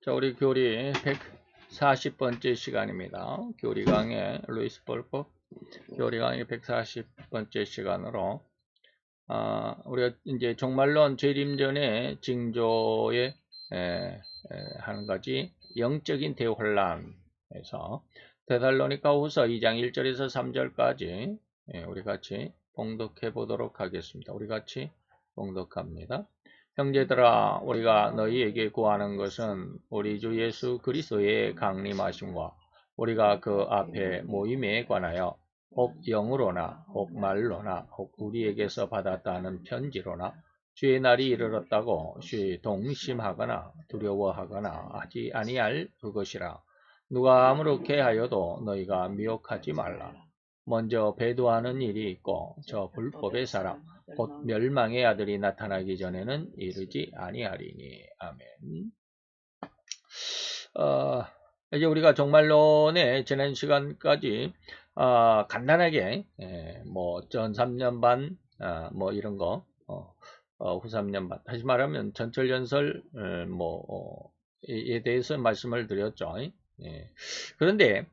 자, 우리 교리 140번째 시간입니다. 교리 강의 루이스 볼법 교리 강의 140번째 시간으로 우리가 이제 종말론 재림전의 징조에 한 가지 영적인 대혼란에서 데살로니가후서 2장 1절에서 3절까지 우리 같이 봉독해 보도록 하겠습니다. 우리 같이 봉독합니다. 형제들아, 우리가 너희에게 구하는 것은 우리 주 예수 그리스도의 강림하심과 우리가 그 앞에 모임에 관하여 혹 영으로나 혹 말로나 혹 우리에게서 받았다는 편지로나 주의 날이 이르렀다고 주의 동심하거나 두려워하거나 하지 아니할 그것이라. 누가 아무렇게 하여도 너희가 미혹하지 말라. 먼저 배도하는 일이 있고 저 불법의 사람 곧 멸망의 아들이 나타나기 전에는 이르지 아니하리니. 아멘. 이제 우리가 종말론의 지난 시간까지 간단하게 전 3년 반 뭐 이런 거 후 3년 반 다시 말하면 전철연설 에 대해서 말씀을 드렸죠. 그런데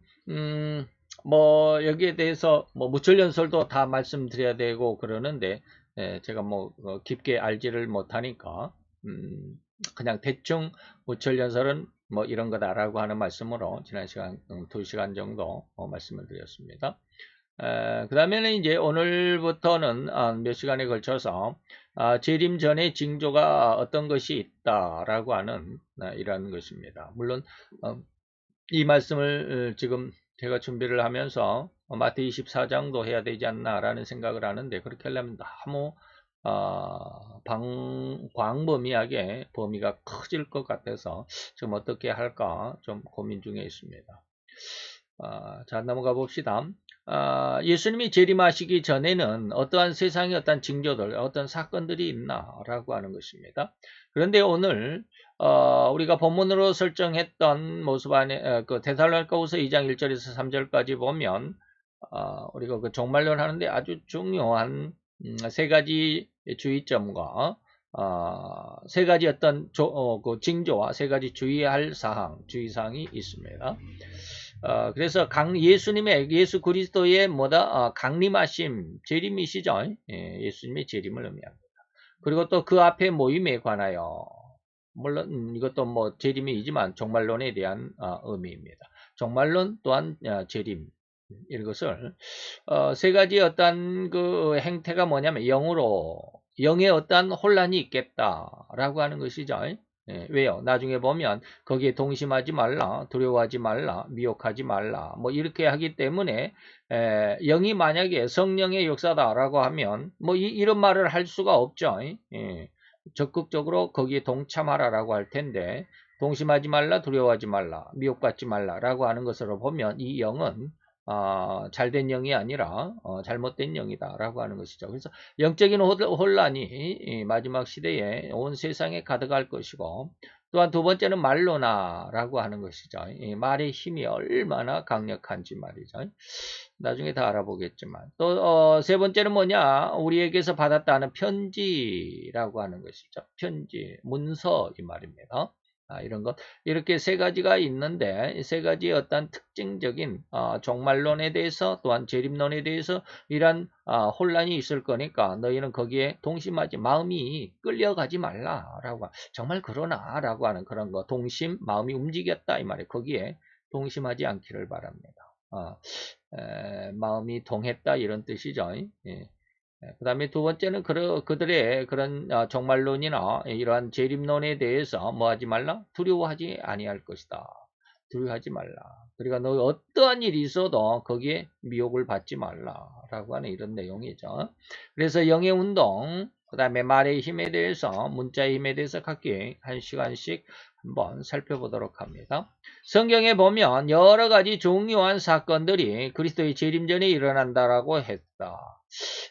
여기에 대해서 무철연설도 다 말씀드려야 되고 그러는데 제가 깊게 알지를 못하니까 그냥 대충 무철연설은 이런 거다라고 하는 말씀으로 지난 시간 2시간 정도 말씀을 드렸습니다. 그 다음에는 이제 오늘부터는 몇 시간에 걸쳐서 재림 전의 징조가 어떤 것이 있다라고 하는 이런 것입니다. 물론 이 말씀을 지금 제가 준비를 하면서 마태 24장도 해야 되지 않나라는 생각을 하는데 그렇게 하려면 너무 광범위하게 범위가 커질 것 같아서 지금 어떻게 할까 좀 고민 중에 있습니다. 자, 넘어가 봅시다. 예수님이 재림하시기 전에는 어떠한 세상의 어떤 징조들, 어떤 사건들이 있나라고 하는 것입니다. 그런데 오늘 우리가 본문으로 설정했던 모습 안에 데살로니가후서 2장 1절에서 3절까지 보면 우리가 그 종말론 하는데 아주 중요한 세 가지 주의점과 세 가지 어떤 그 징조와 세 가지 주의할 사항, 주의사항이 있습니다. 그래서 예수 그리스도의 강림하심, 재림이시죠. 예수님의 재림을 의미합니다. 그리고 또 그 앞에 모임에 관하여, 물론 이것도 재림이지만 종말론에 대한 의미입니다. 종말론 또한 재림, 이것을 세 가지 어떤 그 행태가 뭐냐면 영의 어떤 혼란이 있겠다라고 하는 것이죠. 왜요? 나중에 보면 거기에 동심하지 말라, 두려워하지 말라, 미혹하지 말라 이렇게 하기 때문에 영이 만약에 성령의 역사다라고 하면 이런 말을 할 수가 없죠. 적극적으로 거기에 동참하라라고 할 텐데 동심하지 말라, 두려워하지 말라, 미혹받지 말라라고 하는 것으로 보면 이 영은 잘된 영이 아니라 잘못된 영이다 라고 하는 것이죠. 그래서 영적인 혼란이 마지막 시대에 온 세상에 가득할 것이고 또한 두 번째는 말로나 라고 하는 것이죠. 말의 힘이 얼마나 강력한지 말이죠. 나중에 다 알아보겠지만 또 세 번째는 뭐냐, 우리에게서 받았다는 편지라고 하는 것이죠. 편지, 문서 이 말입니다. 이런 것 이렇게 세 가지가 있는데 세 가지의 어떤 특징적인 종말론에 대해서 또한 재림론에 대해서 이런 혼란이 있을 거니까 너희는 거기에 동심하지 마음이 끌려가지 말라라고 정말 그러나 라고 하는 그런 거 동심 마음이 움직였다 이 말이에요. 거기에 동심하지 않기를 바랍니다. 마음이 동했다 이런 뜻이죠. 그 다음에 두 번째는 그들의 그런 종말론이나 이러한 재림론에 대해서 하지 말라? 두려워하지 아니할 것이다. 두려워하지 말라. 그러니까 너 어떠한 일이 있어도 거기에 미혹을 받지 말라라고 하는 이런 내용이죠. 그래서 영의 운동, 그 다음에 말의 힘에 대해서, 문자의 힘에 대해서 각기 한 시간씩 한번 살펴보도록 합니다. 성경에 보면 여러 가지 중요한 사건들이 그리스도의 재림 전에 일어난다라고 했다.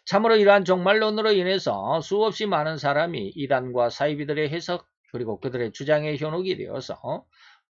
참으로 이러한 종말론으로 인해서 수없이 많은 사람이 이단과 사이비들의 해석 그리고 그들의 주장에 현혹이 되어서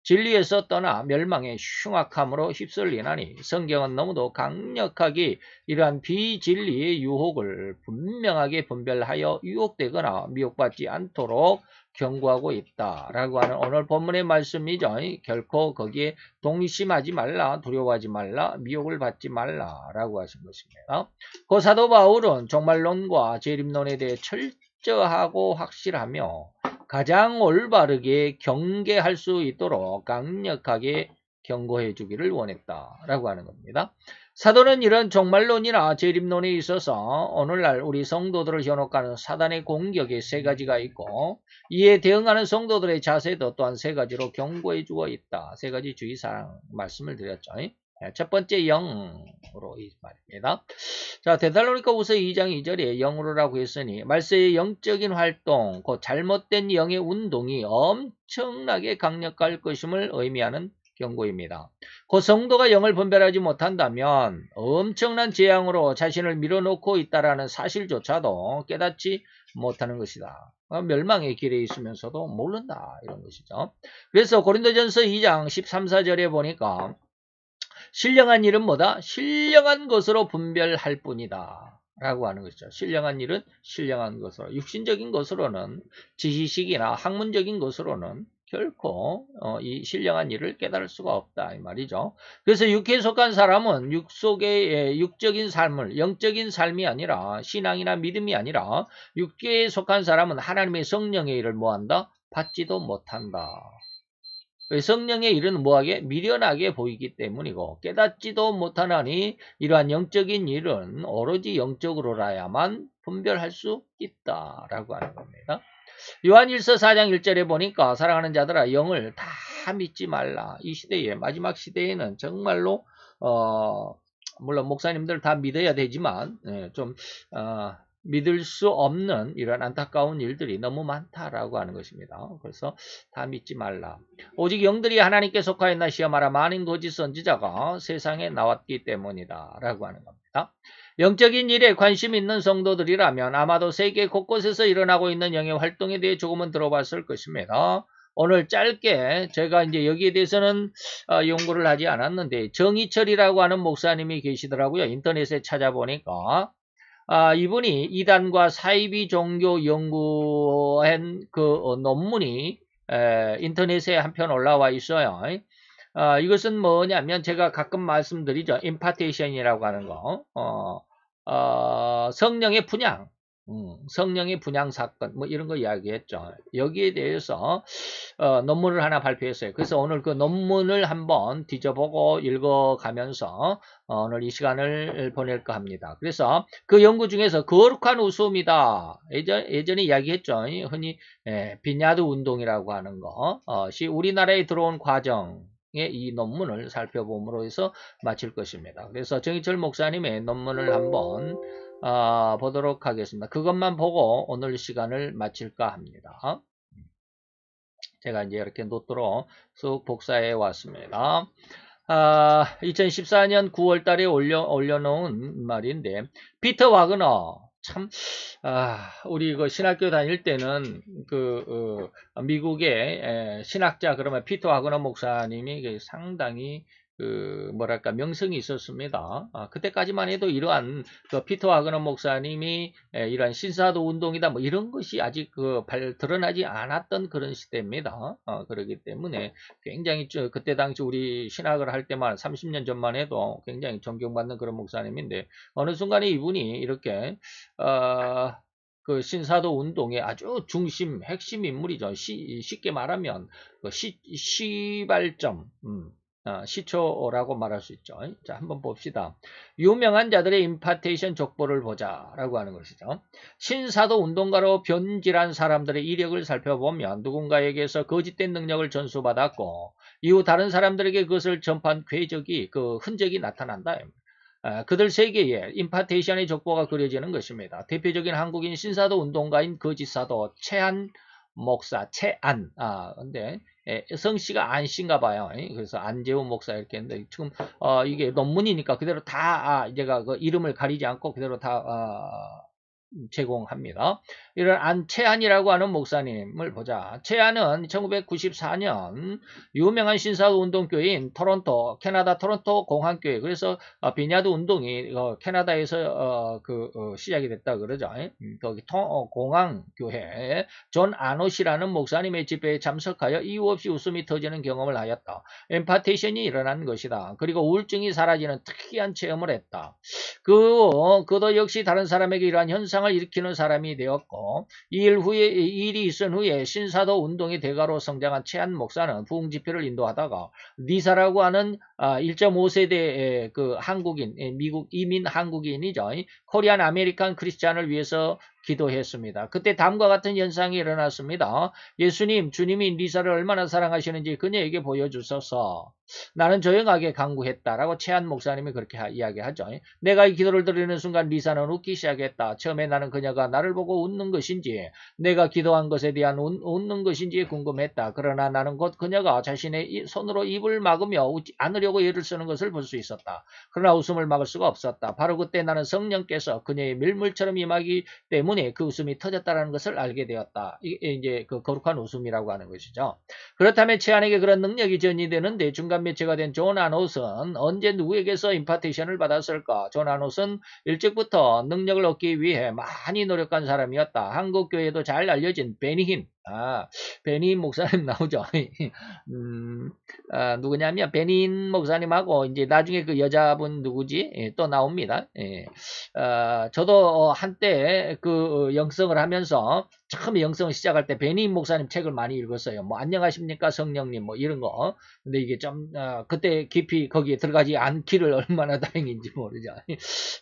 진리에서 떠나 멸망의 흉악함으로 휩쓸리나니 성경은 너무도 강력하게 이러한 비진리의 유혹을 분명하게 분별하여 유혹되거나 미혹받지 않도록 경고하고 있다라고 하는 오늘 본문의 말씀이죠. 결코 거기에 동심하지 말라, 두려워하지 말라, 미혹을 받지 말라라고 하신 것입니다. 그 사도 바울은 종말론과 재림론에 대해 철저하고 확실하며 가장 올바르게 경계할 수 있도록 강력하게 경고해 주기를 원했다라고 하는 겁니다. 사도는 이런 종말론이나 재림론에 있어서 오늘날 우리 성도들을 현혹하는 사단의 공격에 세 가지가 있고 이에 대응하는 성도들의 자세도 또한 세 가지로 경고해 주고 있다. 세 가지 주의사항 말씀을 드렸죠. 첫 번째 영으로 이 말입니다. 자, 데살로니가후서 2장 2절에 영으로라고 했으니 말세의 영적인 활동, 그 잘못된 영의 운동이 엄청나게 강력할 것임을 의미하는 경고입니다. 그 성도가 영을 분별하지 못한다면 엄청난 재앙으로 자신을 밀어놓고 있다라는 사실조차도 깨닫지 못하는 것이다. 멸망의 길에 있으면서도 모른다 이런 것이죠. 그래서 고린도전서 2장 13, 14절에 보니까 신령한 일은 뭐다? 신령한 것으로 분별할 뿐이다. 라고 하는 것이죠. 신령한 일은 신령한 것으로. 육신적인 것으로는 지식이나 학문적인 것으로는 결코 이 신령한 일을 깨달을 수가 없다. 이 말이죠. 그래서 육체에 속한 사람은 육 속의 육적인 삶을 영적인 삶이 아니라 신앙이나 믿음이 아니라 육체에 속한 사람은 하나님의 성령의 일을 뭐한다? 받지도 못한다. 성령의 일은 뭐하게? 미련하게 보이기 때문이고 깨닫지도 못하나니 이러한 영적인 일은 오로지 영적으로라야만 분별할 수 있다라고 하는 겁니다. 요한일서 4장 1절에 보니까 사랑하는 자들아 영을 다 믿지 말라. 이 시대에 마지막 시대에는 정말로 물론 목사님들 다 믿어야 되지만 좀 믿을 수 없는 이런 안타까운 일들이 너무 많다라고 하는 것입니다. 그래서 다 믿지 말라. 오직 영들이 하나님께 속하였나 시험하라. 많은 거짓 선지자가 세상에 나왔기 때문이다 라고 하는 겁니다. 영적인 일에 관심 있는 성도들이라면 아마도 세계 곳곳에서 일어나고 있는 영의 활동에 대해 조금은 들어봤을 것입니다. 오늘 짧게 제가 이제 여기에 대해서는 연구를 하지 않았는데 정희철이라고 하는 목사님이 계시더라고요. 인터넷에 찾아보니까 이분이 이단과 사이비 종교 연구한 그 논문이 인터넷에 한편 올라와 있어요. 이것은 뭐냐면 제가 가끔 말씀드리죠. 임파테이션이라고 하는 거. 성령의 분양. 성령의 분양 사건 뭐 이런 거 이야기했죠. 여기에 대해서 논문을 하나 발표했어요. 그래서 오늘 그 논문을 한번 뒤져보고 읽어가면서 오늘 이 시간을 보낼까 합니다. 그래서 그 연구 중에서 거룩한 웃음이다. 예전에 이야기했죠. 흔히 비냐드 운동이라고 하는 것이 우리나라에 들어온 과정 이 논문을 살펴봄으로 해서 마칠 것입니다. 그래서 정희철 목사님의 논문을 한번 보도록 하겠습니다. 그것만 보고 오늘 시간을 마칠까 합니다. 제가 이제 이렇게 노트로 쑥 복사해 왔습니다. 2014년 9월 달에 올려놓은 말인데, 피터 와그너. 참, 우리 그 신학교 다닐 때는 미국의 신학자 그러면 피터 와그너 목사님이 상당히 뭐랄까 명성이 있었습니다. 그때까지만 해도 이러한 피터 와그너 목사님이 이러한 신사도 운동이다 뭐 이런 것이 아직 드러나지 않았던 그런 시대입니다. 그렇기 때문에 굉장히 그때 당시 우리 신학을 할 때만 30년 전만 해도 굉장히 존경받는 그런 목사님인데 어느 순간에 이분이 이렇게 그 신사도 운동의 아주 중심 핵심 인물이죠. 쉽게 말하면 시발점 시초라고 말할 수 있죠. 자, 한번 봅시다. 유명한 자들의 임파테이션 족보를 보자라고 하는 것이죠. 신사도 운동가로 변질한 사람들의 이력을 살펴보면 누군가에게서 거짓된 능력을 전수받았고 이후 다른 사람들에게 그것을 전파한 궤적이 흔적이 나타난다. 그들 세계에 임파테이션의 족보가 그려지는 것입니다. 대표적인 한국인 신사도 운동가인 거짓사도 최한 목사, 최안. 근데 성씨가 안씨인가 봐요. 그래서 안재훈 목사 이렇게 했는데 지금 이게 논문이니까 그대로 다 제가 그 이름을 가리지 않고 그대로 다 제공합니다. 이런 안채한이라고 하는 목사님을 보자. 채한은 1994년 유명한 신사운동교회인 토론토, 캐나다 토론토 공항교회, 그래서 비냐드 운동이 캐나다에서 시작이 됐다 그러죠. 거기 공항교회 존 아노시라는 목사님의 집회에 참석하여 이유 없이 웃음이 터지는 경험을 하였다. 엠파테이션이 일어난 것이다. 그리고 우울증이 사라지는 특이한 체험을 했다. 그도 역시 다른 사람에게 이러한 현상을 일으키는 사람이 되었고, 이 일이 있은 후에 신사도 운동의 대가로 성장한 채한 목사는 부흥 집회를 인도하다가 니사라고 하는 1.5세대 그 한국인, 미국 이민 한국인이죠. 코리안 아메리칸 크리스찬을 위해서 기도했습니다. 그때 다음과 같은 현상이 일어났습니다. 예수님, 주님이 리사를 얼마나 사랑하시는지 그녀에게 보여주소서. 나는 조용하게 간구했다라고 채한 목사님이 그렇게 이야기하죠. 내가 이 기도를 드리는 순간 리사는 웃기 시작했다. 처음에 나는 그녀가 나를 보고 웃는 것인지 내가 기도한 것에 대한 웃는 것인지 궁금했다. 그러나 나는 곧 그녀가 자신의 손으로 입을 막으며 웃지 않으려고 애를 쓰는 것을 볼 수 있었다. 그러나 웃음을 막을 수가 없었다. 바로 그때 나는 성령께서 그녀의 밀물처럼 임하기 때문에 그 웃음이 터졌다는 것을 알게 되었다. 이게 이제 그 거룩한 웃음이라고 하는 것이죠. 그렇다면 채한에게 그런 능력이 전이되는데 중간 매체가 된 존 아노스는 언제 누구에게서 임파테이션을 받았을까? 존 아노스는 일찍부터 능력을 얻기 위해 많이 노력한 사람이었다. 한국 교회에도 잘 알려진 베니힌, 베니힌 목사님 나오죠. 누구냐면 베니힌 목사님하고 이제 나중에 그 여자분 누구지? 예, 또 나옵니다. 예. 저도 한때 그 영성을 하면서 처음에 영성을 시작할 때 베니힌 목사님 책을 많이 읽었어요. 뭐 안녕하십니까 성령님 뭐 이런 거. 근데 이게 좀 그때 깊이 거기에 들어가지 않기를 얼마나 다행인지 모르죠.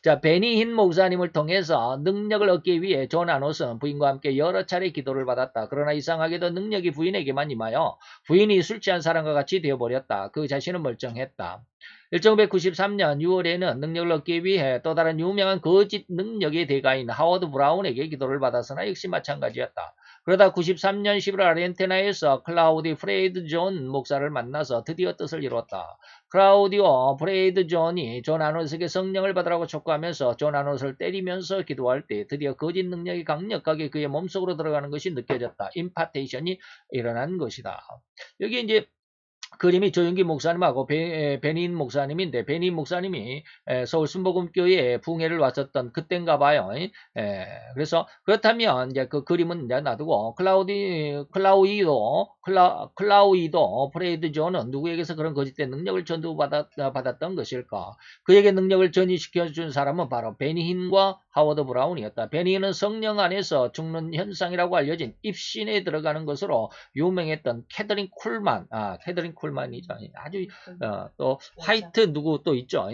자, 베니힌 목사님을 통해서 능력을 얻기 위해 존 아노스는 부인과 함께 여러 차례 기도를 받았다. 그러나 이상하게도 능력이 부인에게만 임하여 부인이 술 취한 사람과 같이 되어버렸다. 그 자신은 멀쩡했다. 1993년 6월에는 능력을 얻기 위해 또 다른 유명한 거짓 능력의 대가인 하워드 브라운에게 기도를 받았으나 역시 마찬가지였다. 그러다 93년 11월 아르헨티나에서 클라우디 프레이드 존 목사를 만나서 드디어 뜻을 이뤘다. 클라우디오 프레이드 존이 존 아노스에게 성령을 받으라고 촉구하면서 존 아노스를 때리면서 기도할 때 드디어 거짓 능력이 강력하게 그의 몸속으로 들어가는 것이 느껴졌다. 임파테이션이 일어난 것이다. 여기 이제 그림이 조영기 목사님하고 베니힌 목사님인데 베니힌 목사님이 서울 순복음교회에 부흥회를 왔었던 그때인가 봐요. 그래서 그렇다면 이제 그 그림은 이제 놔두고 클라우이도 프레이드 존은 누구에게서 그런 거짓된 능력을 전도받았던 것일까? 그에게 능력을 전이시켜준 사람은 바로 베니힌과 하워드 브라운이었다. 베니힌은 성령 안에서 죽는 현상이라고 알려진 입신에 들어가는 것으로 유명했던 캐더린 쿨만이죠. 아주 또 화이트 누구 또 있죠.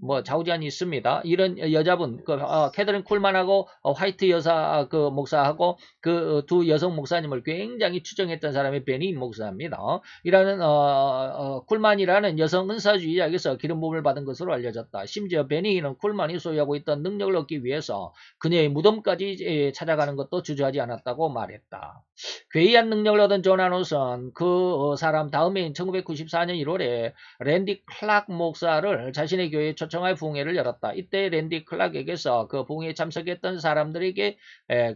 뭐 좌우지간이 있습니다. 이런 여자분 캐더린 쿨만하고 화이트 여사 그 목사하고 그 두 여성 목사님을 굉장히 추정했던 사람이 베니힌 목사입니다. 이라는 쿨만이라는 여성 은사주의자에게서 기름 부음을 받은 것으로 알려졌다. 심지어 베니힌은 쿨만이 소유하고 있던 능력을 얻기 위해서 그녀의 무덤까지 찾아가는 것도 주저하지 않았다고 말했다. 괴이한 능력을 얻은 존 아노스는 그 사람 다음해인 1994년 1월에 랜디 클락 목사를 자신의 교회에 초청할 부흥회를 열었다. 이때 랜디 클락에게서 그 부흥회에 참석했던 사람들에게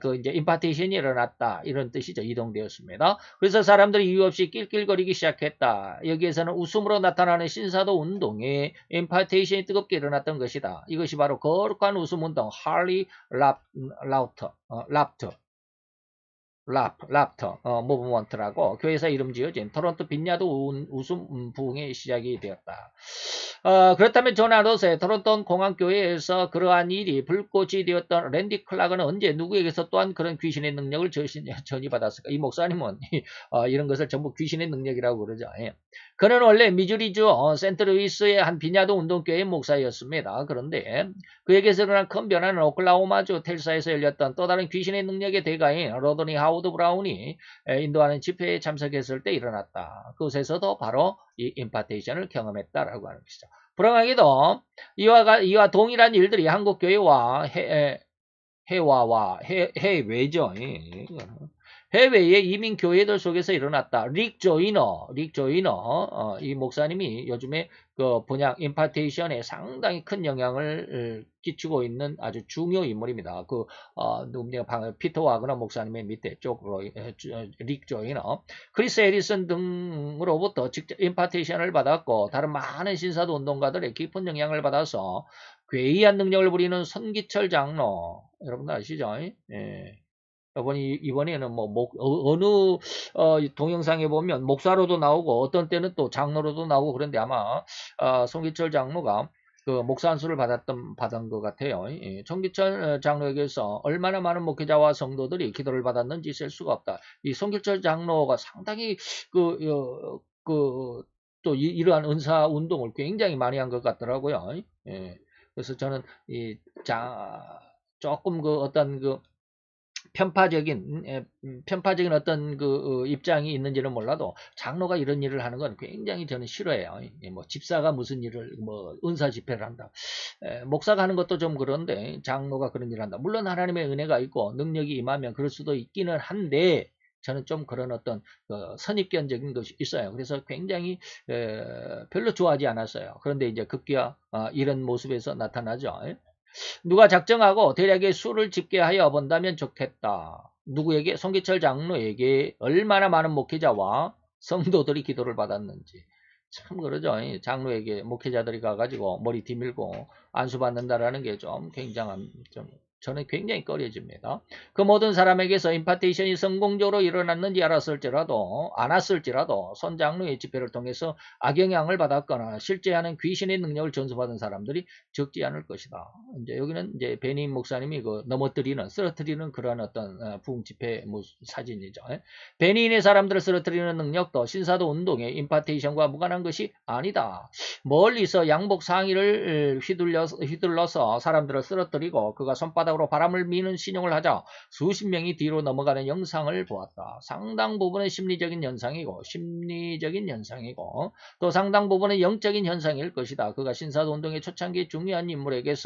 그 이제 임파테이션이 일어났다. 이런 뜻이죠. 이동되었습니다. 그래서 사람들이 이유 없이 낄낄거리기 시작했다. 여기에서는 웃음으로 나타나는 신사도 운동에 임파테이션이 뜨겁게 일어났던 것이다. 이것이 바로 거룩한 웃음 운동, 할리 랍터 무브먼트라고 교회에서 이름 지어진 토론토 빈야드 웃음 부흥의 시작이 되었다. 그렇다면 존 아노스의 토론토 공항교회에서 그러한 일이 불꽃이 되었던 랜디 클락은 언제 누구에게서 또한 그런 귀신의 능력을 전이받았을까? 이 목사님은 이런 것을 전부 귀신의 능력이라고 그러죠. 그는 원래 미주리주 센트루이스의 한 빈야드 운동교회의 목사였습니다. 그런데 그에게서 일어난 큰 변화는 오클라호마주 텔사에서 열렸던 또 다른 귀신의 능력의 대가인 로더니 하워드 브라운이 인도하는 집회에 참석했을 때 일어났다. 그곳에서도 바로 이 임파테이션을 경험했다라고 하는 것이죠. 불행하게도 이와 동일한 일들이 한국 교회와 해외죠. 해외의 이민 교회들 속에서 일어났다. 릭 조이너, 이 목사님이 요즘에 그 번역 임파테이션에 상당히 큰 영향을 끼치고 있는 아주 중요 인물입니다. 그 피터 와그너 목사님의 밑에 쪽으로 릭 조이너, 크리스 해리슨 등으로부터 직접 임파테이션을 받았고 다른 많은 신사도 운동가들의 깊은 영향을 받아서 괴이한 능력을 부리는 손기철 장로, 여러분들 아시죠? 예. 이번에는 어느 동영상에 보면 목사로도 나오고 어떤 때는 또 장로로도 나오고 그런데 아마 송기철 장로가 그 목사 안수를 받은 것 같아요. 예, 송기철 장로에게서 얼마나 많은 목회자와 성도들이 기도를 받았는지 셀 수가 없다. 이 송기철 장로가 상당히 또 이러한 은사 운동을 굉장히 많이 한 것 같더라고요. 예, 그래서 저는 조금 어떤 편파적인 어떤 입장이 있는지는 몰라도 장로가 이런 일을 하는 건 굉장히 저는 싫어해요. 뭐 집사가 무슨 일을 은사 집회를 한다. 목사가 하는 것도 좀 그런데 장로가 그런 일을 한다. 물론 하나님의 은혜가 있고 능력이 임하면 그럴 수도 있기는 한데 저는 좀 그런 어떤 선입견적인 것이 있어요. 그래서 굉장히 별로 좋아하지 않았어요. 그런데 이제 급기야 이런 모습에서 나타나죠. 누가 작정하고 대략의 수를 집계하여 본다면 좋겠다. 누구에게? 송기철 장로에게 얼마나 많은 목회자와 성도들이 기도를 받았는지. 참 그러죠. 장로에게 목회자들이 가가지고 머리 뒤밀고 안수받는다라는 게 좀 굉장한, 저는 굉장히 꺼려집니다. 그 모든 사람에게서 임파테이션이 성공적으로 일어났는지 않았을지라도 손장로의 집회를 통해서 악영향을 받았거나 실제하는 귀신의 능력을 전수받은 사람들이 적지 않을 것이다. 이제 여기는 이제 베니 목사님이 쓰러뜨리는 그런 어떤 부흥 집회 사진이죠. 베니인의 사람들을 쓰러뜨리는 능력도 신사도 운동의 임파테이션과 무관한 것이 아니다. 멀리서 양복 상의를 휘둘러서 사람들을 쓰러뜨리고 그가 손바닥으로 바람을 미는 신용을 하자 수십 명이 뒤로 넘어가는 영상을 보았다. 상당 부분은 심리적인 현상이고 또 상당 부분은 영적인 현상일 것이다. 그가 신사도 운동의 초창기 중요한 인물에게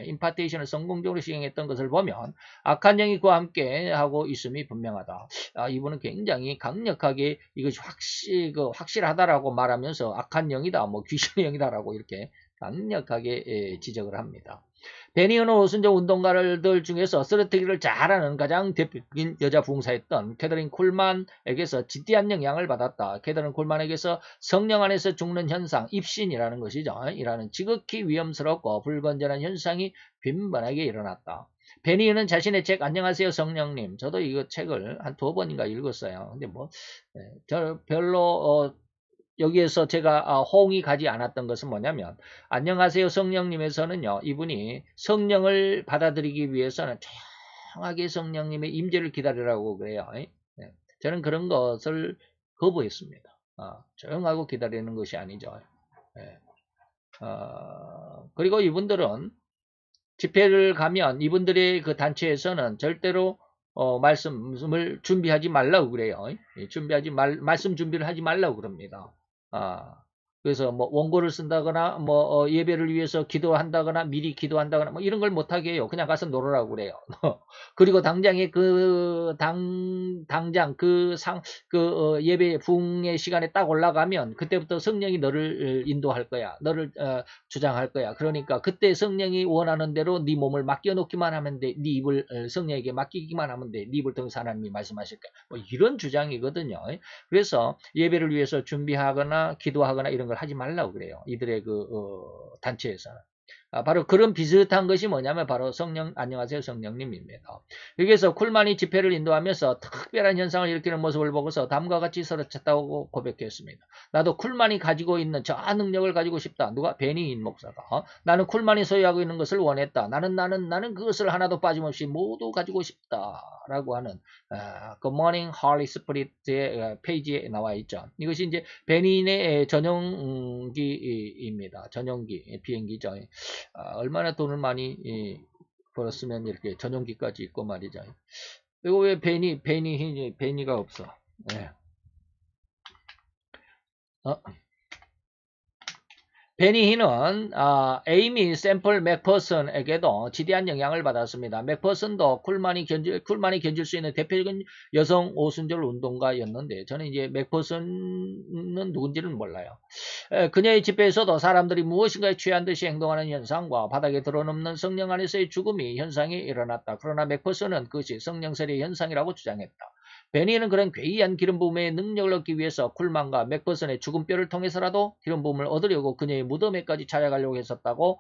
임파테이션을 성공적으로 시행했던 것을 보면 악한 영이 그와 함께 하고 있음이 분명하다. 이분은 굉장히 강력하게 이것이 확실하다라고 말하면서 악한 영이다, 귀신의 영이다라고 이렇게 강력하게 지적을 합니다. 베니언은 오순절 운동가들 중에서 쓰러뜨기를 잘하는 가장 대표적인 여자 부흥사였던 캐더린 콜만에게서 지대한 영향을 받았다. 캐더린 콜만에게서 성령 안에서 죽는 현상, 입신이라는 것이죠. 이라는 지극히 위험스럽고 불건전한 현상이 빈번하게 일어났다. 베니언은 자신의 책 안녕하세요 성령님, 저도 이거 책을 한 2번인가 읽었어요. 근데 저 별로 여기에서 제가 호응이 가지 않았던 것은 뭐냐면 안녕하세요 성령님에서는요, 이분이 성령을 받아들이기 위해서는 조용하게 성령님의 임재를 기다리라고 그래요. 저는 그런 것을 거부했습니다. 조용하고 기다리는 것이 아니죠. 그리고 이분들은 집회를 가면 이분들의 그 단체에서는 절대로 말씀을 준비하지 말라고 그래요. 말씀 준비를 하지 말라고 그럽니다. 그래서 원고를 쓴다거나 예배를 위해서 기도한다거나 미리 기도한다거나 이런 걸 못하게 해요. 그냥 가서 놀으라고 그래요. 그리고 당장에 당장 예배 부흥의 시간에 딱 올라가면 그때부터 성령이 너를 인도할 거야. 너를 주장할 거야. 그러니까 그때 성령이 원하는 대로 네 몸을 맡겨놓기만 하면 돼. 네 입을 성령에게 맡기기만 하면 돼. 네 입을 통해서 하나님이 말씀하실 거야. 이런 주장이거든요. 그래서 예배를 위해서 준비하거나 기도하거나 이런 걸 하지 말라고 그래요. 이들의 단체에서는. 바로 그런 비슷한 것이 뭐냐면 바로 안녕하세요 성령님입니다. 여기에서 쿨만이 집회를 인도하면서 특별한 현상을 일으키는 모습을 보고서 다음과 같이 서러쳤다고 고백했습니다. 나도 쿨만이 가지고 있는 저 능력을 가지고 싶다. 누가? 베니인 목사가. 나는 쿨만이 소유하고 있는 것을 원했다. 나는 그것을 하나도 빠짐없이 모두 가지고 싶다. 라고 하는 Good Morning Holy Spirit의 페이지에 나와 있죠. 이것이 이제 베니인의 전용기입니다. 전용기, 비행기죠. 얼마나 돈을 많이 벌었으면 이렇게 전용기까지 있고 말이죠. 이거 왜 베니가 없어? 네. 베니힌은 에이미 샘플 맥퍼슨에게도 지대한 영향을 받았습니다. 맥퍼슨도 쿨만이 견딜 수 있는 대표적인 여성 오순절 운동가였는데 저는 이제 맥퍼슨은 누군지는 몰라요. 그녀의 집회에서도 사람들이 무엇인가에 취한 듯이 행동하는 현상과 바닥에 드러눕는 성령 안에서의 죽음이 현상이 일어났다. 그러나 맥퍼슨은 그것이 성령설의 현상이라고 주장했다. 베니는 그런 괴이한 기름 부음의 능력을 얻기 위해서 쿨만과 맥퍼슨의 죽음뼈를 통해서라도 기름 부음을 얻으려고 그녀의 무덤에까지 찾아가려고 했었다고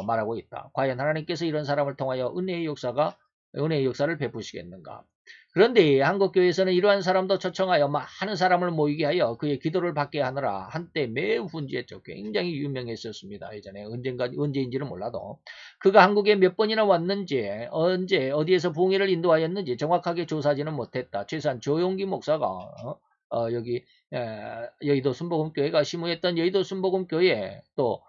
말하고 있다. 과연 하나님께서 이런 사람을 통하여 은혜의 역사를 베푸시겠는가? 그런데 한국교회에서는 이러한 사람도 초청하여 많은 사람을 모이게 하여 그의 기도를 받게 하느라 한때 매우 분주했죠. 굉장히 유명했었습니다. 예전에 언제인지는 몰라도 그가 한국에 몇 번이나 왔는지 언제 어디에서 부흥회를 인도하였는지 정확하게 조사하지는 못했다. 최소한 조용기 목사가 여기 여의도 순복음교회가 심우했던 여의도 순복음교회 또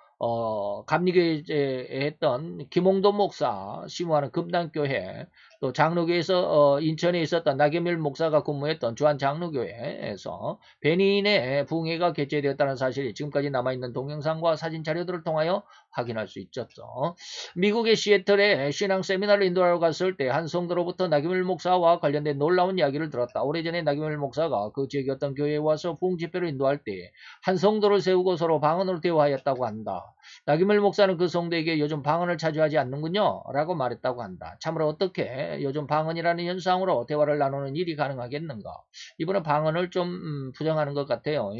감리교회에 했던 김홍도 목사 심우하는 금단교회 또 장로교에서 인천에 있었던 나겸일 목사가 근무했던 주한 장로교회에서 베니인의 부흥회가 개최되었다는 사실이 지금까지 남아있는 동영상과 사진 자료들을 통하여 확인할 수 있었죠. 미국의 시애틀에 신앙 세미나를 인도하러 갔을 때 한 성도로부터 나겸일 목사와 관련된 놀라운 이야기를 들었다. 오래전에 나겸일 목사가 그 지역의 어떤 교회에 와서 부흥 집회를 인도할 때 한 성도를 세우고 서로 방언으로 대화하였다고 한다. 나규밀 목사는 그 성도에게 요즘 방언을 자주 하지 않는군요 라고 말했다고 한다. 참으로 어떻게 요즘 방언이라는 현상으로 대화를 나누는 일이 가능하겠는가? 이번에 방언을 좀 부정하는 것 같아요.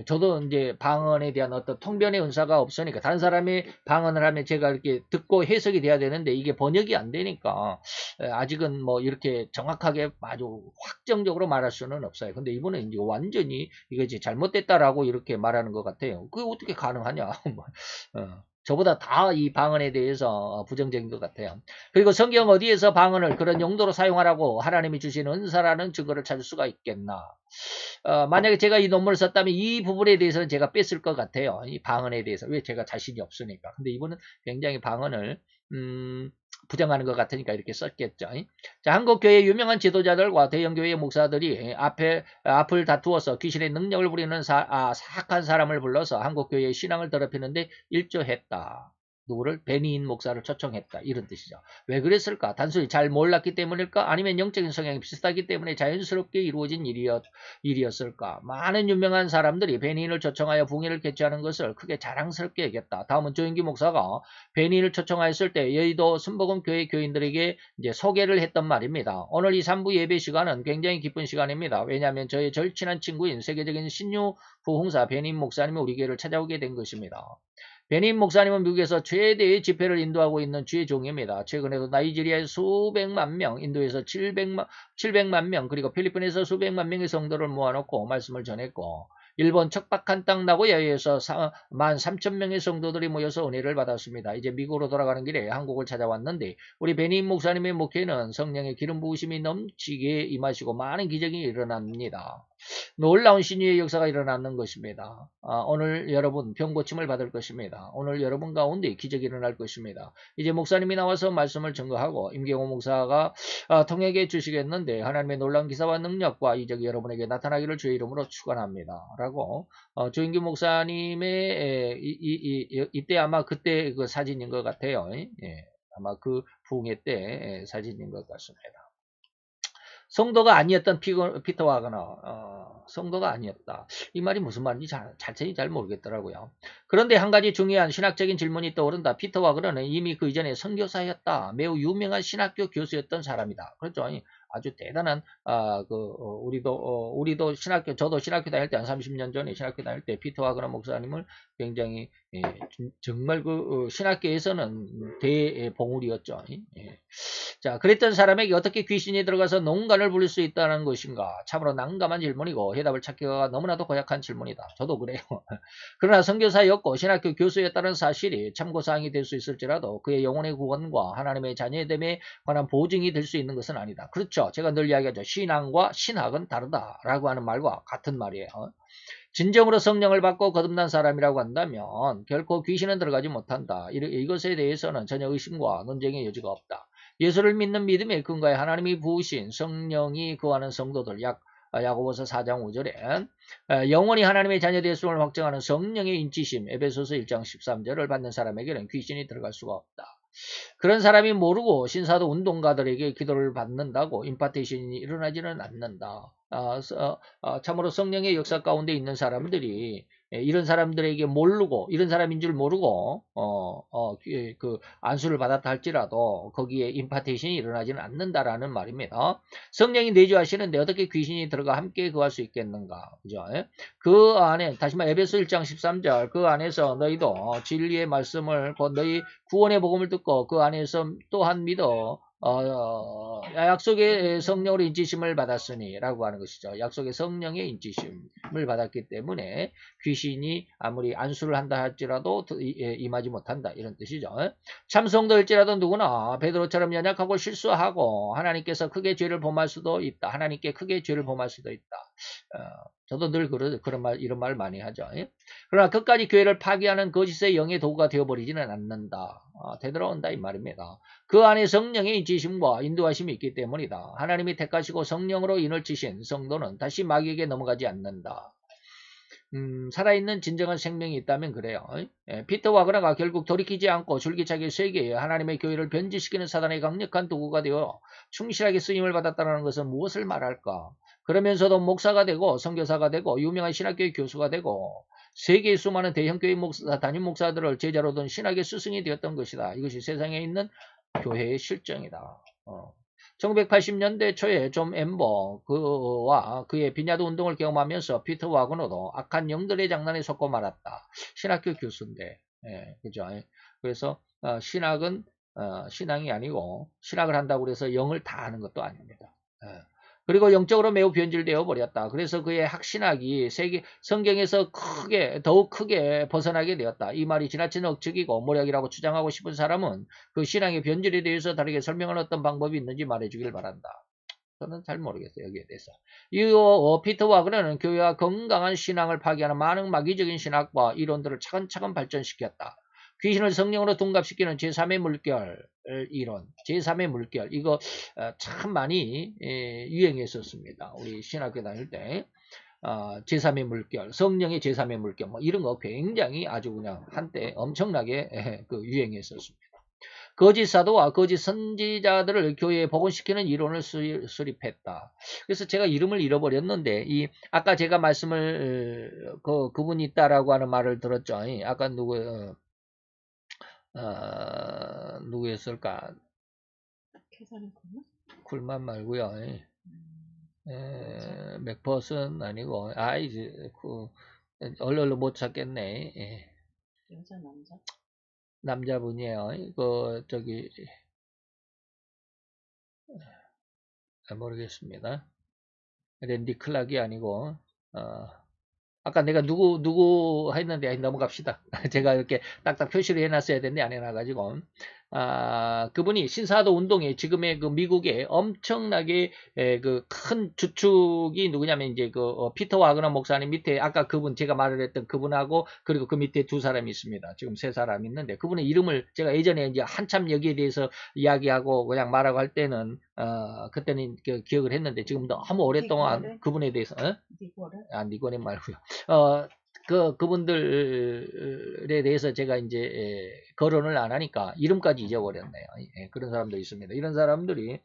저도 이제 방언에 대한 어떤 통변의 은사가 없으니까 다른 사람이 방언을 하면 제가 이렇게 듣고 해석이 돼야 되는데 이게 번역이 안 되니까 아직은 뭐 이렇게 정확하게 아주 확정적으로 말할 수는 없어요. 근데 이번에 이제 완전히 이거 이제 잘못됐다라고 이렇게 말하는 것 같아요. 그게 어떻게 가능하냐? 저보다 다 이 방언에 대해서 부정적인 것 같아요. 그리고 성경 어디에서 방언을 그런 용도로 사용하라고 하나님이 주신 은사라는 증거를 찾을 수가 있겠나? 만약에 제가 이 논문을 썼다면 이 부분에 대해서는 제가 뺐을 것 같아요. 이 방언에 대해서. 왜 제가 자신이 없으니까. 근데 이분은 굉장히 방언을 부정하는 것 같으니까 이렇게 썼겠죠. 자, 한국교회 유명한 지도자들과 대형교회 목사들이 앞을 다투어서 귀신의 능력을 부리는 사악한 사람을 불러서 한국교회의 신앙을 더럽히는데 일조했다. 누구를? 베니인 목사를 초청했다. 이런 뜻이죠. 왜 그랬을까? 단순히 잘 몰랐기 때문일까? 아니면 영적인 성향이 비슷하기 때문에 자연스럽게 이루어진 일이었을까? 많은 유명한 사람들이 베니인을 초청하여 붕해를 개최하는 것을 크게 자랑스럽게 여겼다. 다음은 조영기 목사가 베니인을 초청하였을 때 여의도 순복음교회 교인들에게 이제 소개를 했던 말입니다. 오늘 이 3부 예배 시간은 굉장히 기쁜 시간입니다. 왜냐하면 저의 절친한 친구인 세계적인 신유 부흥사 베니인 목사님이 우리 교회를 찾아오게 된 것입니다. 베닌 목사님은 미국에서 최대의 집회를 인도하고 있는 주의 종입니다. 최근에도 나이지리아에 수백만 명, 인도에서 700만 명, 그리고 필리핀에서 수백만 명의 성도를 모아놓고 말씀을 전했고 일본 척박한 땅 나고야에서 13,000명의 성도들이 모여서 은혜를 받았습니다. 이제 미국으로 돌아가는 길에 한국을 찾아왔는데 우리 베닌 목사님의 목회는 성령의 기름 부으심이 넘치게 임하시고 많은 기적이 일어납니다. 놀라운 신유의 역사가 일어나는 것입니다. 오늘 여러분 병고침을 받을 것입니다. 오늘 여러분 가운데 기적이 일어날 것입니다. 이제 목사님이 나와서 말씀을 증거하고 임경호 목사가 통역해 주시겠는데 하나님의 놀라운 기사와 능력과 이적이 여러분에게 나타나기를 주의 이름으로 축원합니다. 라고 조인규 목사님의 이때 아마 그때 그 사진인 것 같아요. 예, 아마 그 부흥회 때 사진인 것 같습니다. 성도가 아니었던 피터 와그너, 성도가 아니었다. 이 말이 무슨 말인지 자세히 잘 모르겠더라고요. 그런데 한 가지 중요한 신학적인 질문이 떠오른다. 피터 와그너는 이미 그 이전에 선교사였다. 매우 유명한 신학교 교수였던 사람이다. 그렇죠. 아주 대단한 우리도 저도 신학교 다닐 때 한 30년 전에 신학교 다닐 때 피터 와그너 목사님을 굉장히 정말 신학계에서는 대봉우리였죠. 자, 그랬던 사람에게 어떻게 귀신이 들어가서 농간을 부릴 수 있다는 것인가? 참으로 난감한 질문이고 해답을 찾기가 너무나도 고약한 질문이다. 저도 그래요. 그러나 선교사였고 신학교 교수였다는 사실이 참고사항이 될 수 있을지라도 그의 영혼의 구원과 하나님의 자녀됨에 관한 보증이 될 수 있는 것은 아니다. 그렇죠. 제가 늘 이야기하죠. 신앙과 신학은 다르다라고 하는 말과 같은 말이에요. 진정으로 성령을 받고 거듭난 사람이라고 한다면 결코 귀신은 들어가지 못한다. 이것에 대해서는 전혀 의심과 논쟁의 여지가 없다. 예수를 믿는 믿음의 근거에 하나님이 부으신 성령이 거하는 성도들 약 야고보서 4장 5절에 영원히 하나님의 자녀 되었음을 확정하는 성령의 인치심 에베소서 1장 13절을 받는 사람에게는 귀신이 들어갈 수가 없다. 그런 사람이 모르고 신사도 운동가들에게 기도를 받는다고 임파테이션이 일어나지는 않는다. 참으로 성령의 역사 가운데 있는 사람들이 이런 사람들에게 모르고 이런 사람인 줄 모르고 그 안수를 받았다 할지라도 거기에 임파테이션이 일어나지는 않는다라는 말입니다. 성령이 내주하시는데 어떻게 귀신이 들어가 함께 거할 수 있겠는가? 그죠? 그 안에 다시 말해 에베소 1장 13절 그 안에서 너희도 진리의 말씀을 너희 구원의 복음을 듣고 그 안에서 또한 믿어 약속의 성령으로 인치심을 받았으니 라고 하는 것이죠. 약속의 성령의 인치심을 받았기 때문에 귀신이 아무리 안수를 한다 할지라도 임하지 못한다 이런 뜻이죠. 참성도일지라도 누구나 베드로처럼 연약하고 실수하고 하나님께서 크게 죄를 범할 수도 있다. 하나님께 크게 죄를 범할 수도 있다. 저도 늘 이런 말 많이 하죠. 그러나 끝까지 교회를 파괴하는 거짓의 영의 도구가 되어버리지는 않는다. 되돌아온다 이 말입니다. 그 안에 성령의 인치심과 인도하심이 있기 때문이다. 하나님이 택하시고 성령으로 인을 치신 성도는 다시 마귀에게 넘어가지 않는다. 살아있는 진정한 생명이 있다면 그래요. 피터 와그너가 결국 돌이키지 않고 줄기차게 세계에 하나님의 교회를 변질시키는 사단의 강력한 도구가 되어 충실하게 쓰임을 받았다는 것은 무엇을 말할까? 그러면서도 목사가 되고 선교사가 되고 유명한 신학교의 교수가 되고 세계의 수많은 대형교회 담임 목사들을 제자로 둔 신학의 스승이 되었던 것이다. 이것이 세상에 있는 교회의 실정이다. 1980년대 초에 존 엠버 그와 그의 비냐드 운동을 경험하면서 피터 와그너도 악한 영들의 장난에 속고 말았다. 신학교 교수인데, 그죠? 그래서 신학은 신앙이 아니고 신학을 한다고 해서 영을 다 아는 것도 아닙니다. 그리고 영적으로 매우 변질되어 버렸다. 그래서 그의 학신학이 성경에서 더욱 크게 벗어나게 되었다. 이 말이 지나친 억측이고 모략이라고 주장하고 싶은 사람은 그 신앙의 변질에 대해서 다르게 설명할 어떤 방법이 있는지 말해주길 바란다. 저는 잘 모르겠어요. 여기에 대해서. 이 피터 와그너는 교회와 건강한 신앙을 파괴하는 많은 마귀적인 신학과 이론들을 차근차근 발전시켰다. 귀신을 성령으로 둔갑시키는 제3의 물결 이론, 제3의 물결 이거 참 많이 유행했었습니다. 우리 신학교 다닐 때 제3의 물결, 성령의 제3의 물결 뭐 이런 거 굉장히 아주 그냥 한때 엄청나게 유행했었습니다. 거짓 사도와 거짓 선지자들을 교회에 복원시키는 이론을 수립했다. 그래서 제가 이름을 잃어버렸는데 아까 제가 말씀을 그분이 있다라고 하는 말을 들었죠. 아까 누구였을까? 쿨만 말고요. 맥퍼슨 아니고 이제 얼른 못 찾겠네. 여자 남자? 남자분이에요. 모르겠습니다. 랜디 클락이 아니고 아까 내가 누구 했는데 넘어갑시다. 제가 이렇게 딱딱 표시를 해놨어야 되는데 안 해놔가지고 그분이 신사도 운동에 지금의 그 미국의 엄청나게 그 큰 주축이 누구냐면 이제 피터 와그너 목사님 밑에 아까 그분 제가 말을 했던 그분하고 그리고 그 밑에 두 사람이 있습니다. 지금 세 사람 있는데 그분의 이름을 제가 예전에 이제 한참 여기에 대해서 이야기하고 그냥 말하고 할 때는 그때는 기억을 했는데 지금 너무 오랫동안 그분에 대해서 니고네 말고요. 그분들에 대해서 제가 이제 거론을 안 하니까 이름까지 잊어버렸네요. 그런 사람도 있습니다. 이런 사람들이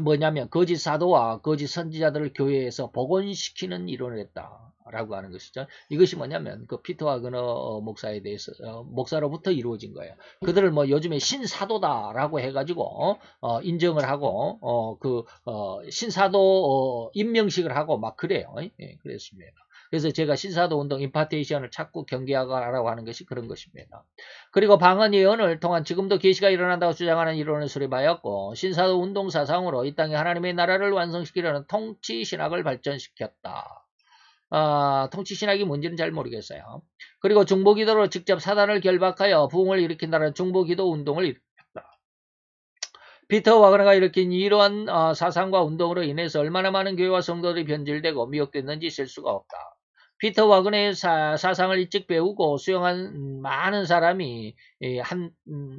뭐냐면 거짓 사도와 거짓 선지자들을 교회에서 복원시키는 이론을 했다라고 하는 것이죠. 이것이 뭐냐면 그 피터 와그너 목사에 대해서 목사로부터 이루어진 거예요. 그들을 뭐 요즘에 신사도다라고 해가지고 인정을 하고 신사도 임명식을 하고 막 그래요. 그랬습니다. 그래서 제가 신사도 운동 임파테이션을 자꾸 경계하라고 하는 것이 그런 것입니다. 그리고 방언 예언을 통한 지금도 계시가 일어난다고 주장하는 이론을 수립하였고 신사도 운동 사상으로 이 땅에 하나님의 나라를 완성시키려는 통치신학을 발전시켰다. 통치신학이 뭔지는 잘 모르겠어요. 그리고 중보기도로 직접 사단을 결박하여 부흥을 일으킨다는 중보기도 운동을 일으켰다. 피터 와그너가 일으킨 이러한 사상과 운동으로 인해서 얼마나 많은 교회와 성도들이 변질되고 미혹됐는지 셀 수가 없다. 피터 와그너의 사상을 일찍 배우고 수용한 많은 사람이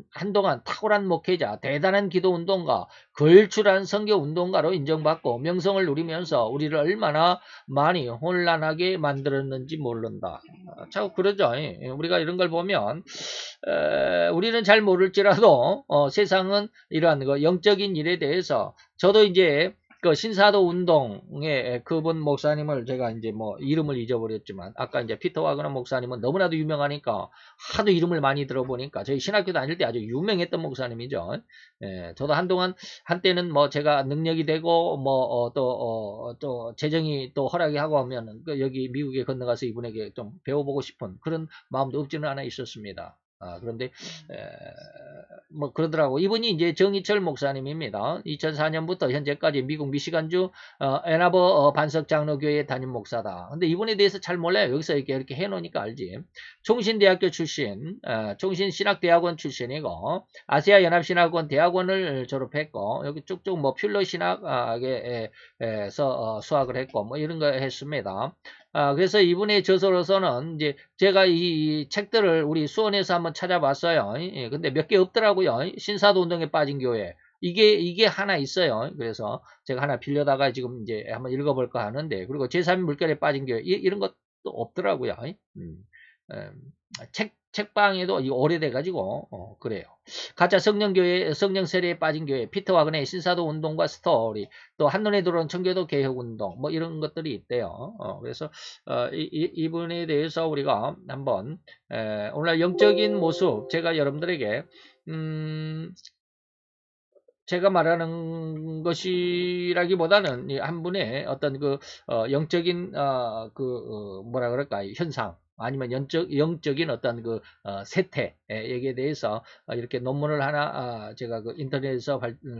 한동안 탁월한 목회자, 대단한 기도 운동가, 걸출한 선교 운동가로 인정받고 명성을 누리면서 우리를 얼마나 많이 혼란하게 만들었는지 모른다. 자꾸 그러죠. 우리가 이런 걸 보면 우리는 잘 모를지라도 세상은 이러한 영적인 일에 대해서 저도 이제 그 신사도 운동의 그분 목사님을 제가 이제 뭐 이름을 잊어버렸지만 아까 이제 피터 와그너 목사님은 너무나도 유명하니까 하도 이름을 많이 들어보니까 저희 신학교 다닐 때 아주 유명했던 목사님이죠. 저도 한때는 뭐 제가 능력이 되고 뭐 또 재정이 또 허락이 하고 하면 여기 미국에 건너가서 이분에게 좀 배워보고 싶은 그런 마음도 없지는 않아 있었습니다. 그런데 뭐 그러더라고. 이분이 이제 정희철 목사님입니다. 2004년부터 현재까지 미국 미시간주 애나버 반석 장로교회 담임 목사다. 근데 이분에 대해서 잘 몰라요. 여기서 이렇게 해놓으니까 알지. 총신대학교 출신, 총신신학대학원 출신이고 아시아 연합신학원 대학원을 졸업했고 여기 쭉쭉 뭐 퓰러 신학에서 수학을 했고 뭐 이런 거 했습니다. 그래서 이분의 저서로서는 이제 제가 이 책들을 우리 수원에서 한번 찾아봤어요. 근데 몇 개 없더라고요. 신사도 운동에 빠진 교회. 이게 하나 있어요. 그래서 제가 하나 빌려다가 지금 이제 한번 읽어볼까 하는데, 그리고 제3의 물결에 빠진 교회, 이런 것도 없더라고요. 책방에도 오래돼가지고, 그래요. 가짜 성령교회, 성령 세례에 빠진 교회, 피터 와그너의 신사도 운동과 스토리, 또 한눈에 들어온 청교도 개혁 운동, 뭐 이런 것들이 있대요. 그래서, 이분에 대해서 우리가 한번, 오늘 영적인 모습, 제가 여러분들에게, 제가 말하는 것이라기보다는 한 분의 어떤 영적인 뭐라 그럴까 현상 아니면 영적인 어떤 세태에 대해서 이렇게 논문을 하나 제가 인터넷에서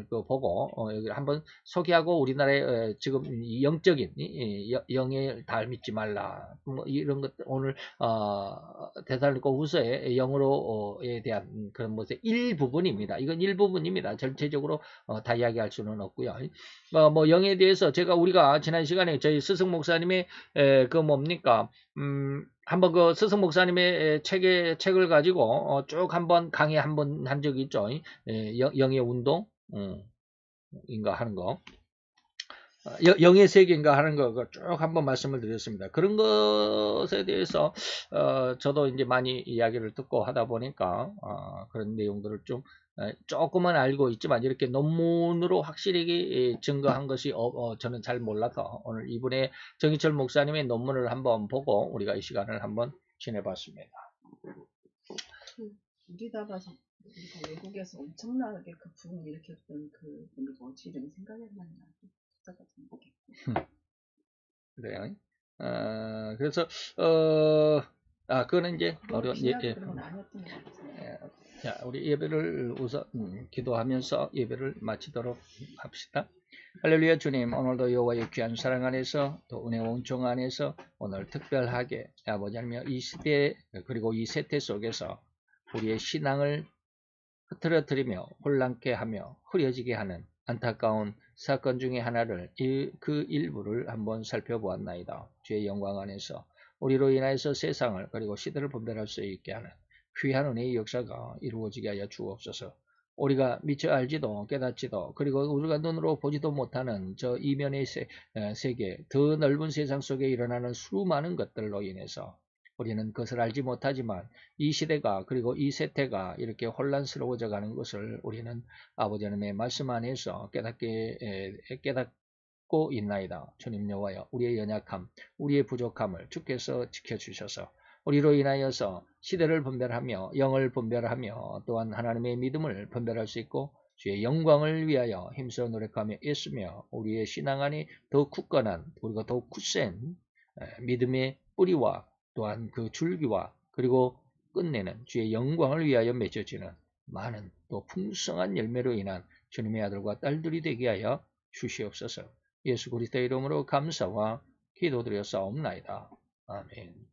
보고 여기 한번 소개하고 우리나라의 지금 영적인 영의 달 믿지 말라 뭐 이런 것 오늘 데살로니가 후서의 영으로에 대한 그런 것의 일부분입니다. 이건 일부분입니다. 전체적으로 다 이야기할 수는 없고요. 뭐 영에 대해서 우리가 지난 시간에 저희 스승 목사님의 뭡니까 한번 그 스승 목사님의 책을 가지고 쭉 한번 강의 한번 한 적이 있죠. 영의 운동 인가 하는 거. 영의 세계인가 하는 거 쭉 한번 말씀을 드렸습니다. 그런 것에 대해서 저도 이제 많이 이야기를 듣고 하다 보니까 그런 내용들을 좀 조금은 알고 있지만 이렇게 논문으로 확실히 증거한 것이 저는 잘 몰라서 오늘 이분의 정희철 목사님의 논문을 한번 보고 우리가 이 시간을 한번 지내봤습니다. 우리가 외국에서 엄청나게 그 부흥을 일으켰던 그 분이 뭐지 이런 생각이 안 나요. 그래요. 그래서 그거는 이제 어려운 자, 우리 예배를 우선 기도하면서 예배를 마치도록 합시다. 할렐루야. 주님, 오늘도 여호와의 귀한 사랑 안에서 또 은혜 온총 안에서 오늘 특별하게 아버지 하나님 이 시대 그리고 이 세태 속에서 우리의 신앙을 흐트러뜨리며 혼란케 하며 흐려지게 하는 안타까운 사건 중에 하나를 그 일부를 한번 살펴보았나이다. 주의 영광 안에서 우리로 인하여서 세상을 그리고 시대를 분별할 수 있게 하는 귀한 은혜의 역사가 이루어지게 하여 주옵소서. 우리가 미처 알지도 깨닫지도 그리고 우리가 눈으로 보지도 못하는 저 이면의 세계 더 넓은 세상 속에 일어나는 수많은 것들로 인해서 우리는 그것을 알지 못하지만 이 시대가 그리고 이 세태가 이렇게 혼란스러워져 가는 것을 우리는 아버지 하나님의 말씀 안에서 깨닫고 있나이다. 주님 여호와여, 우리의 연약함, 우리의 부족함을 주께서 지켜주셔서 우리로 인하여서 시대를 분별하며 영을 분별하며 또한 하나님의 믿음을 분별할 수 있고 주의 영광을 위하여 힘써 노력하며 애쓰며 우리의 신앙 안에 더욱 굳건한 우리가 더욱 굳센 믿음의 뿌리와 또한 그 줄기와 그리고 끝내는 주의 영광을 위하여 맺어지는 많은 또 풍성한 열매로 인한 주님의 아들과 딸들이 되게 하여 주시옵소서. 예수 그리스도의 이름으로 감사와 기도드려 싸움나이다. 아멘.